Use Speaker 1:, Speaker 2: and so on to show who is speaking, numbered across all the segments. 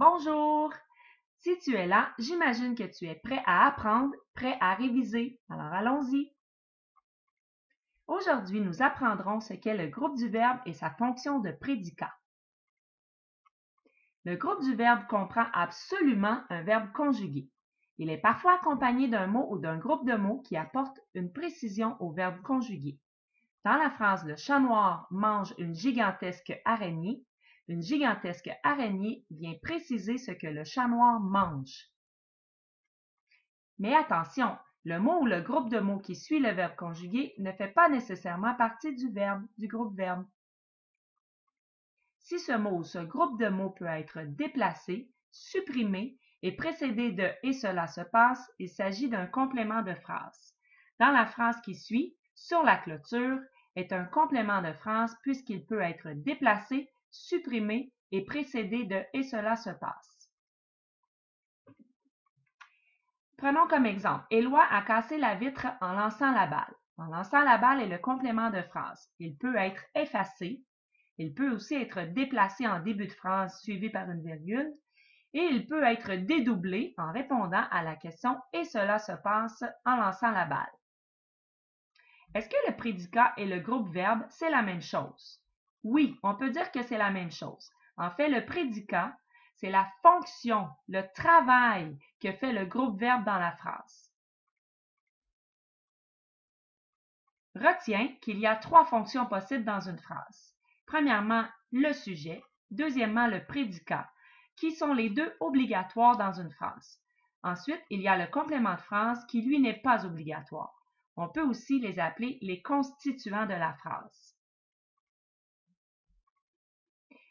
Speaker 1: Bonjour! Si tu es là, j'imagine que tu es prêt à apprendre, prêt à réviser. Alors allons-y! Aujourd'hui, nous apprendrons ce qu'est le groupe du verbe et sa fonction de prédicat. Le groupe du verbe comprend absolument un verbe conjugué. Il est parfois accompagné d'un mot ou d'un groupe de mots qui apportent une précision au verbe conjugué. Dans la phrase « Le chat noir mange une gigantesque araignée », une gigantesque araignée vient préciser ce que le chat noir mange. Mais attention, le mot ou le groupe de mots qui suit le verbe conjugué ne fait pas nécessairement partie du groupe verbe. Si ce mot ou ce groupe de mots peut être déplacé, supprimé et précédé de « et cela se passe », il s'agit d'un complément de phrase. Dans la phrase qui suit, « sur la clôture » est un complément de phrase puisqu'il peut être déplacé, supprimé et précédé de « et cela se passe ». Prenons comme exemple, Éloi a cassé la vitre en lançant la balle. En lançant la balle est le complément de phrase. Il peut être effacé. Il peut aussi être déplacé en début de phrase suivi par une virgule. Et il peut être dédoublé en répondant à la question « et cela se passe en lançant la balle ». Est-ce que le prédicat et le groupe verbe, c'est la même chose? Oui, on peut dire que c'est la même chose. En fait, le prédicat, c'est la fonction, le travail que fait le groupe verbe dans la phrase. Retiens qu'il y a trois fonctions possibles dans une phrase. Premièrement, le sujet. Deuxièmement, le prédicat, qui sont les deux obligatoires dans une phrase. Ensuite, il y a le complément de phrase qui, lui, n'est pas obligatoire. On peut aussi les appeler les constituants de la phrase.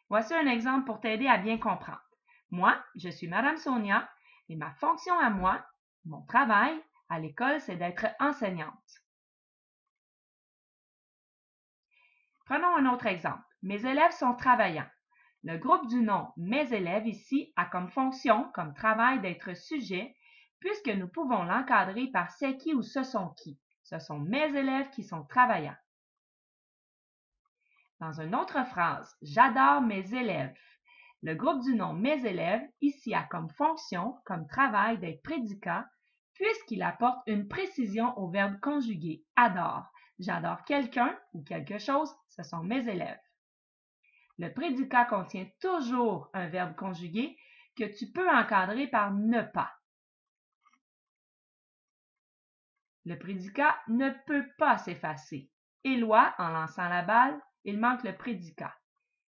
Speaker 1: Voici un exemple pour t'aider à bien comprendre. Moi, je suis Madame Sonia et ma fonction à moi, mon travail à l'école, c'est d'être enseignante. Prenons un autre exemple. Mes élèves sont travaillants. Le groupe du nom « mes élèves » ici a comme fonction, comme travail d'être sujet, puisque nous pouvons l'encadrer par « c'est qui » ou « ce sont qui ». Ce sont mes élèves qui sont travaillants. Dans une autre phrase, « j'adore mes élèves ». Le groupe du nom « mes élèves » ici a comme fonction, comme travail d'être prédicat, puisqu'il apporte une précision au verbe conjugué « adore ». J'adore quelqu'un ou quelque chose, ce sont mes élèves. Le prédicat contient toujours un verbe conjugué que tu peux encadrer par ne pas. Le prédicat ne peut pas s'effacer. Éloi, en lançant la balle, il manque le prédicat.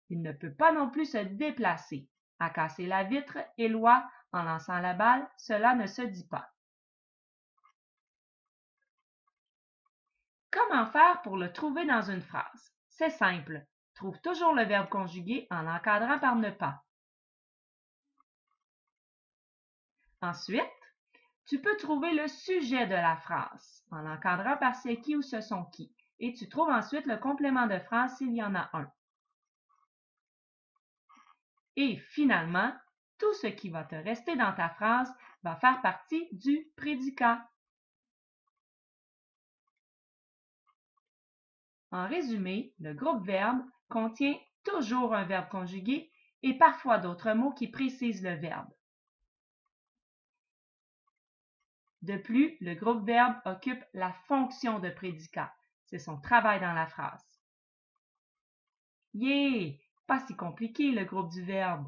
Speaker 1: Il ne peut pas non plus se déplacer. À casser la vitre, Éloi, en lançant la balle, cela ne se dit pas. Comment faire pour le trouver dans une phrase? C'est simple. Trouve toujours le verbe conjugué en l'encadrant par ne pas. Ensuite, tu peux trouver le sujet de la phrase en l'encadrant par c'est qui ou ce sont qui. Et tu trouves ensuite le complément de phrase s'il y en a un. Et finalement, tout ce qui va te rester dans ta phrase va faire partie du prédicat. En résumé, le groupe verbe contient toujours un verbe conjugué et parfois d'autres mots qui précisent le verbe. De plus, le groupe verbe occupe la fonction de prédicat. C'est son travail dans la phrase. Yeah! Pas si compliqué le groupe du verbe.